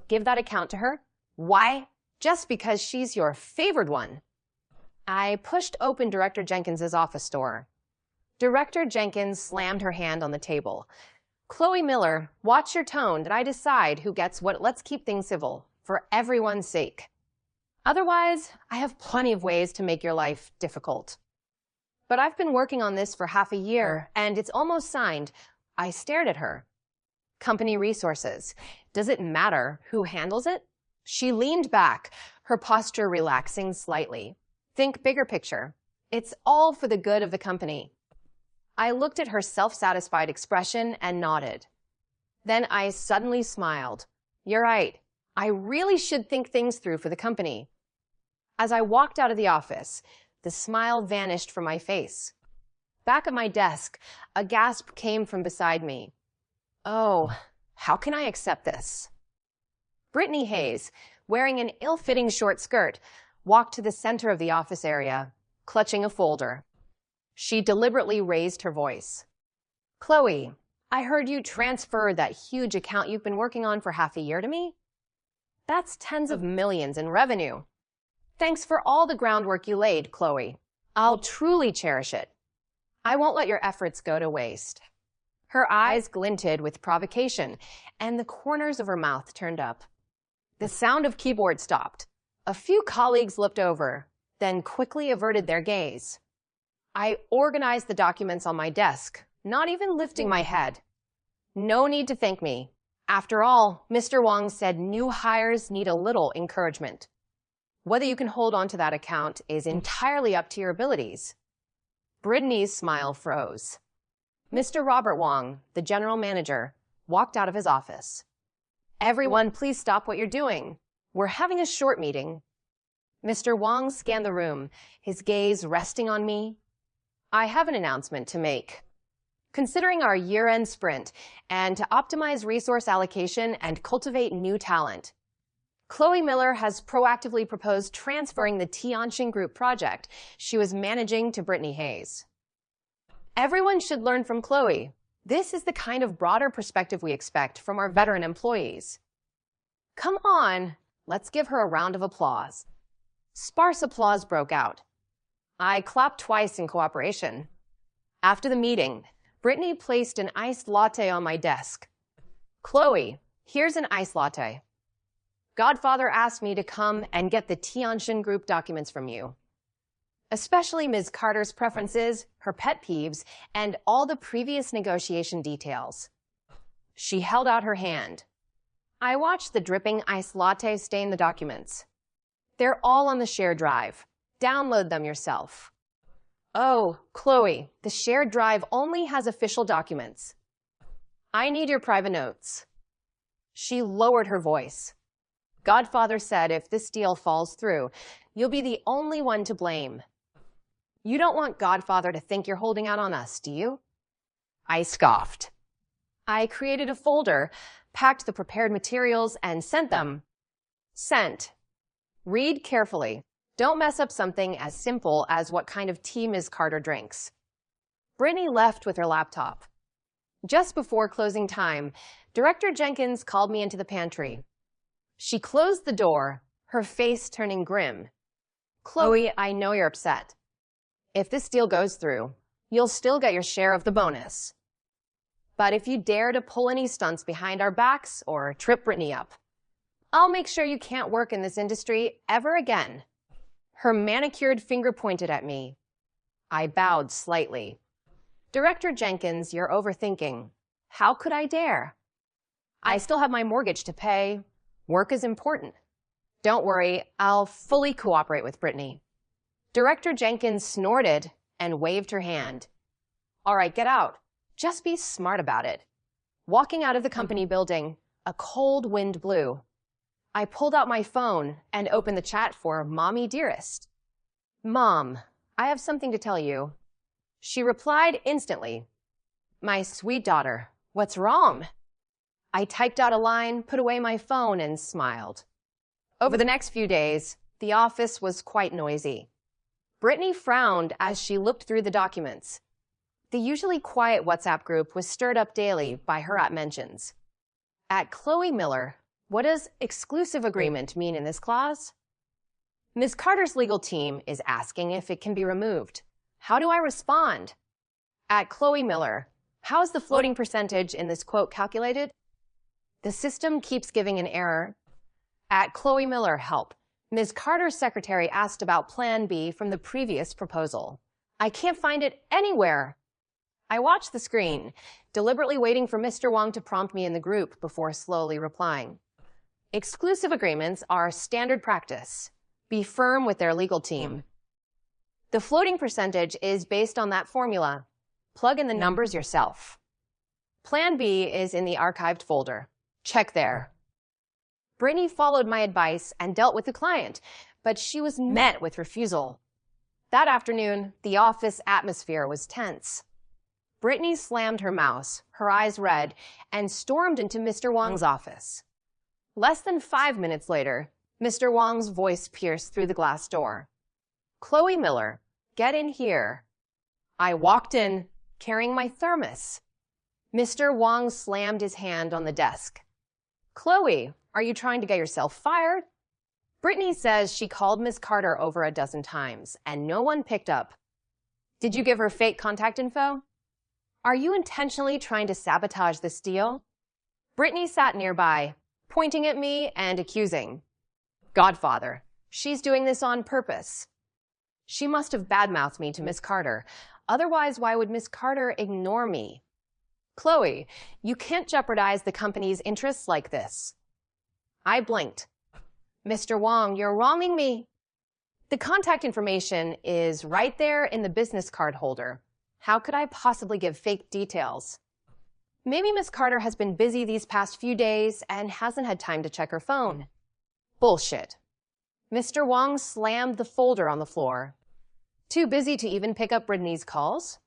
give that account to her. Why? Just because she's your favored one. I pushed open Director Jenkins's office door. Director Jenkins slammed her hand on the table. Chloe Miller, watch your tone. Did I decide who gets what? Let's keep things civil, for everyone's sake. Otherwise, I have plenty of ways to make your life difficult. But I've been working on this for half a year, and it's almost signed. I stared at her. Company resources. Does it matter who handles it? She leaned back, her posture relaxing slightly. Think bigger picture. It's all for the good of the company. I looked at her self-satisfied expression and nodded. Then I suddenly smiled. You're right. I really should think things through for the company. As I walked out of the office, the smile vanished from my face. Back at my desk, a gasp came from beside me. Oh, how can I accept this? Brittany Hayes, wearing an ill-fitting short skirt, walked to the center of the office area, clutching a folder. She deliberately raised her voice. Chloe, I heard you transferred that huge account you've been working on for half a year to me. That's tens of millions in revenue. Thanks for all the groundwork you laid, Chloe. I'll truly cherish it. I won't let your efforts go to waste. Her eyes glinted with provocation, and the corners of her mouth turned up. The sound of keyboard stopped. A few colleagues looked over, then quickly averted their gaze. I organized the documents on my desk, not even lifting my head. No need to thank me. After all, Mr. Wong said new hires need a little encouragement. Whether you can hold on to that account is entirely up to your abilities. Brittany's smile froze. Mr. Robert Wong, the general manager, walked out of his office. Everyone, please stop what you're doing. We're having a short meeting. Mr. Wong scanned the room, his gaze resting on me. I have an announcement to make. Considering our year-end sprint and to optimize resource allocation and cultivate new talent, Chloe Miller has proactively proposed transferring the Tianxin Group project she was managing to Brittany Hayes. Everyone should learn from Chloe. This is the kind of broader perspective we expect from our veteran employees. Come on, let's give her a round of applause. Sparse applause broke out. I clapped twice in cooperation. After the meeting, Brittany placed an iced latte on my desk. Chloe, here's an iced latte. Godfather asked me to come and get the Tianxin Group documents from you, especially Ms. Carter's preferences, her pet peeves, and all the previous negotiation details. She held out her hand. I watched the dripping iced latte stain the documents. They're all on the shared drive. Download them yourself. Oh, Chloe, the shared drive only has official documents. I need your private notes. She lowered her voice. Godfather said if this deal falls through, you'll be the only one to blame. You don't want Godfather to think you're holding out on us, do you? I scoffed. I created a folder, packed the prepared materials, and sent them. Sent. Read carefully. Don't mess up something as simple as what kind of tea Ms. Carter drinks. Brittany left with her laptop. Just before closing time, Director Jenkins called me into the pantry. She closed the door, her face turning grim. Chloe, I know you're upset. If this deal goes through, you'll still get your share of the bonus. But if you dare to pull any stunts behind our backs or trip Brittany up, I'll make sure you can't work in this industry ever again. Her manicured finger pointed at me. I bowed slightly. Director Jenkins, you're overthinking. How could I dare? I still have my mortgage to pay. Work is important. Don't worry, I'll fully cooperate with Brittany. Director Jenkins snorted and waved her hand. All right, get out. Just be smart about it. Walking out of the company building, a cold wind blew. I pulled out my phone and opened the chat for Mommy Dearest. Mom, I have something to tell you. She replied instantly. My sweet daughter, what's wrong? I typed out a line, put away my phone, and smiled. Over the next few days, the office was quite noisy. Brittany frowned as she looked through the documents. The usually quiet WhatsApp group was stirred up daily by her mentions. At Chloe Miller, What does exclusive agreement mean in this clause? Ms. Carter's legal team is asking if it can be removed. How do I respond? At Chloe Miller, how is the floating percentage in this quote calculated? The system keeps giving an error. At Chloe Miller, help. Ms. Carter's secretary asked about Plan B from the previous proposal. I can't find it anywhere. I watched the screen, deliberately waiting for Mr. Wong to prompt me in the group before slowly replying. Exclusive agreements are standard practice. Be firm with their legal team. The floating percentage is based on that formula. Plug in the numbers yourself. Plan B is in the archived folder. Check there. Brittany followed my advice and dealt with the client, but she was met with refusal. That afternoon, the office atmosphere was tense. Brittany slammed her mouse, her eyes red, and stormed into Mr. Wong's office. Less than 5 minutes later, Mr. Wong's voice pierced through the glass door. Chloe Miller, get in here. I walked in, carrying my thermos. Mr. Wong slammed his hand on the desk. Chloe, are you trying to get yourself fired? Brittany says she called Ms. Carter over a dozen times, and no one picked up. Did you give her fake contact info? Are you intentionally trying to sabotage this deal? Brittany sat nearby, pointing at me and accusing. Godfather, she's doing this on purpose. She must have badmouthed me to Miss Carter. Otherwise, why would Miss Carter ignore me? Chloe, you can't jeopardize the company's interests like this. I blinked. Mr. Wong, you're wronging me. The contact information is right there in the business card holder. How could I possibly give fake details? Maybe Miss Carter has been busy these past few days and hasn't had time to check her phone. Bullshit. Mr. Wong slammed the folder on the floor. Too busy to even pick up Brittany's calls?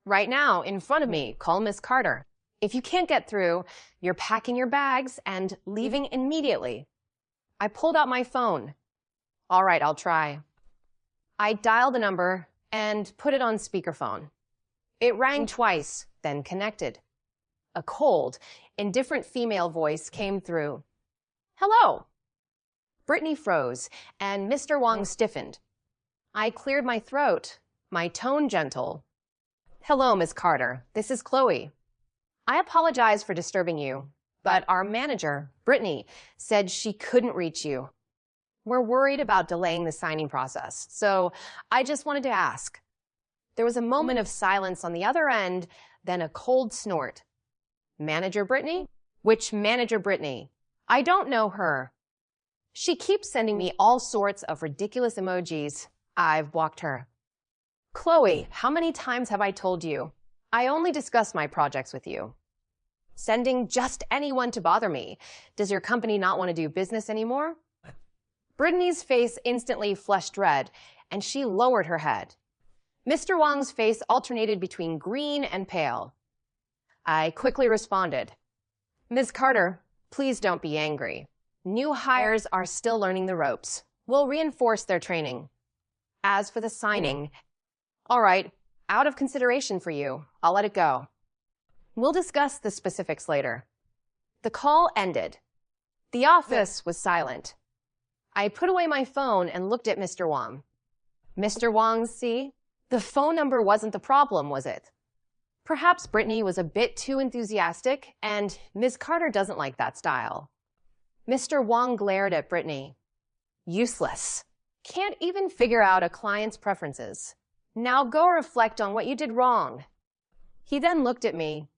Right now, in front of me, call Miss Carter. If you can't get through, you're packing your bags and leaving immediately. I pulled out my phone. All right, I'll try. I dialed the number and put it on speakerphone. It rang twice, then connected. A cold, indifferent female voice came through. Hello. Brittany froze, and Mr. Wong stiffened. I cleared my throat, my tone gentle. Hello, Miss Carter. This is Chloe. I apologize for disturbing you, but our manager, Brittany, said she couldn't reach you. We're worried about delaying the signing process, so I just wanted to ask. There was a moment of silence on the other end, then a cold snort. Manager Brittany? Which manager Brittany? I don't know her. She keeps sending me all sorts of ridiculous emojis. I've blocked her. Chloe, how many times have I told you? I only discuss my projects with you. Sending just anyone to bother me. Does your company not want to do business anymore? Brittany's face instantly flushed red, and she lowered her head. Mr. Wong's face alternated between green and pale. I quickly responded. Ms. Carter, please don't be angry. New hires are still learning the ropes. We'll reinforce their training. As for the signing, all right, out of consideration for you, I'll let it go. We'll discuss the specifics later. The call ended. The office was silent. I put away my phone and looked at Mr. Wong. Mr. Wong, see? The phone number wasn't the problem, was it? Perhaps Brittany was a bit too enthusiastic, and Ms. Carter doesn't like that style. Mr. Wong glared at Brittany. Useless. Can't even figure out a client's preferences. Now go reflect on what you did wrong. He then looked at me.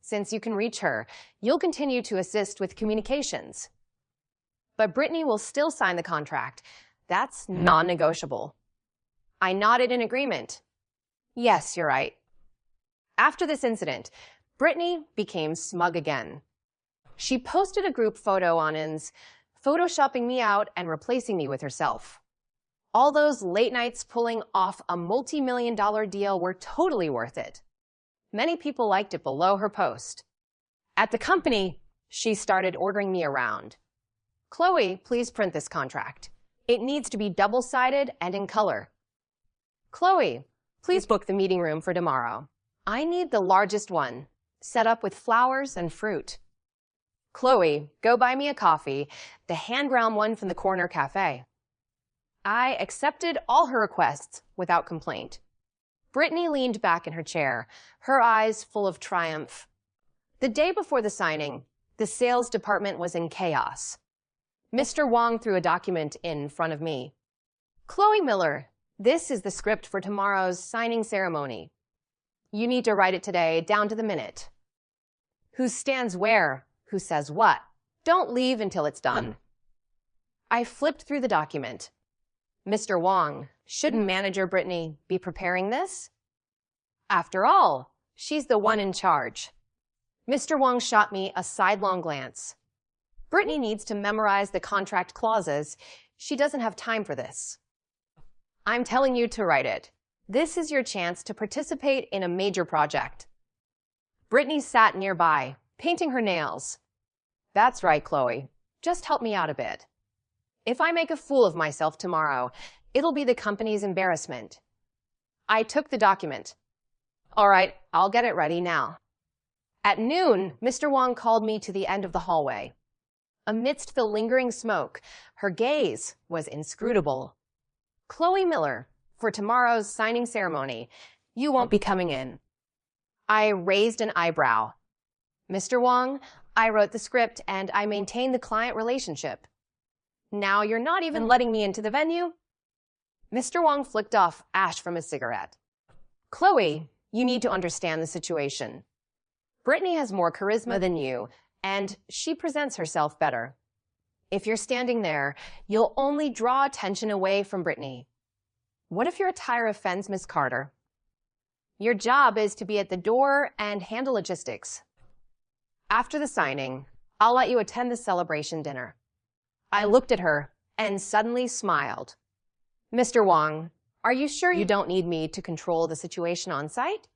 Since you can reach her, you'll continue to assist with communications. But Brittany will still sign the contract. That's non-negotiable. I nodded in agreement. Yes, you're right. After this incident, Brittany became smug again. She posted a group photo on Ins, photoshopping me out and replacing me with herself. All those late nights pulling off a multi-million-dollar deal were totally worth it. Many people liked it below her post. At the company, she started ordering me around. Chloe, please print this contract. It needs to be double-sided and in color. Chloe, please book the meeting room for tomorrow. I need the largest one, set up with flowers and fruit. Chloe, go buy me a coffee, the hand-ground one from the corner cafe. I accepted all her requests without complaint. Brittany leaned back in her chair, her eyes full of triumph. The day before the signing, the sales department was in chaos. Mr. Wong threw a document in front of me. Chloe Miller, this is the script for tomorrow's signing ceremony. You need to write it today, down to the minute. Who stands where? Who says what? Don't leave until it's done. I flipped through the document. Mr. Wong, shouldn't manager Brittany be preparing this? After all, she's the one in charge. Mr. Wong shot me a sidelong glance. Brittany needs to memorize the contract clauses. She doesn't have time for this. I'm telling you to write it. This is your chance to participate in a major project. Brittany sat nearby, painting her nails. That's right, Chloe. Just help me out a bit. If I make a fool of myself tomorrow, it'll be the company's embarrassment. I took the document. All right, I'll get it ready now. At noon, Mr. Wong called me to the end of the hallway. Amidst the lingering smoke, her gaze was inscrutable. Chloe Miller, for tomorrow's signing ceremony, you won't be coming in. I raised an eyebrow. Mr. Wong, I wrote the script and I maintained the client relationship. Now you're not even letting me into the venue? Mr. Wong flicked off ash from his cigarette. Chloe, you need to understand the situation. Brittany has more charisma than you, and she presents herself better. If you're standing there, you'll only draw attention away from Brittany. What if your attire offends Miss Carter? Your job is to be at the door and handle logistics. After the signing, I'll let you attend the celebration dinner. I looked at her and suddenly smiled. Mr. Wong, are you sure you don't need me to control the situation on site?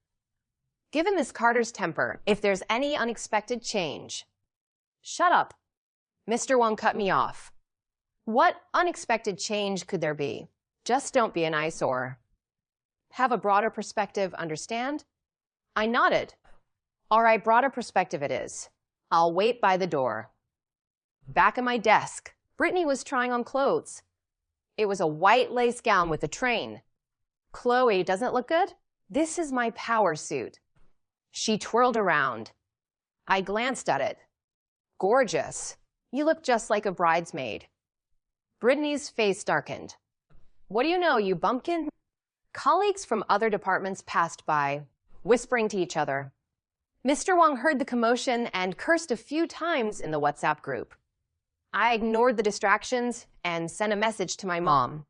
Given Miss Carter's temper, if there's any unexpected change... Shut up. Mr. Wong cut me off. What unexpected change could there be? Just don't be an eyesore. Have a broader perspective, understand? I nodded. All right, broader perspective it is. I'll wait by the door. Back at my desk, Brittany was trying on clothes. It was a white lace gown with a train. Chloe, doesn't it look good? This is my power suit. She twirled around. I glanced at it. Gorgeous. You look just like a bridesmaid. Brittany's face darkened. What do you know, you bumpkin? Colleagues from other departments passed by, whispering to each other. Mr. Wong heard the commotion and cursed a few times in the WhatsApp group. I ignored the distractions and sent a message to my mom.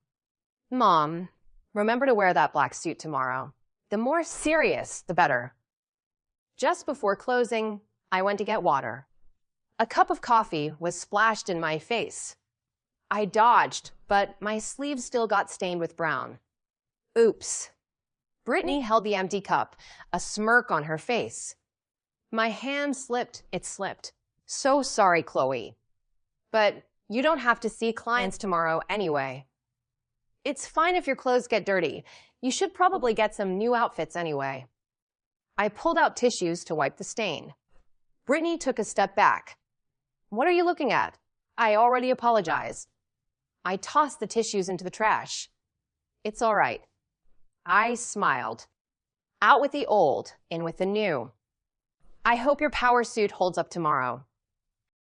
Mom, remember to wear that black suit tomorrow. The more serious, the better. Just before closing, I went to get water. A cup of coffee was splashed in my face. I dodged, but my sleeve still got stained with brown. Oops. Brittany held the empty cup, a smirk on her face. My hand slipped, it slipped. So sorry, Chloe. But you don't have to see clients tomorrow anyway. It's fine if your clothes get dirty. You should probably get some new outfits anyway. I pulled out tissues to wipe the stain. Brittany took a step back. What are you looking at? I already apologized. I tossed the tissues into the trash. It's all right. I smiled. Out with the old, in with the new. I hope your power suit holds up tomorrow.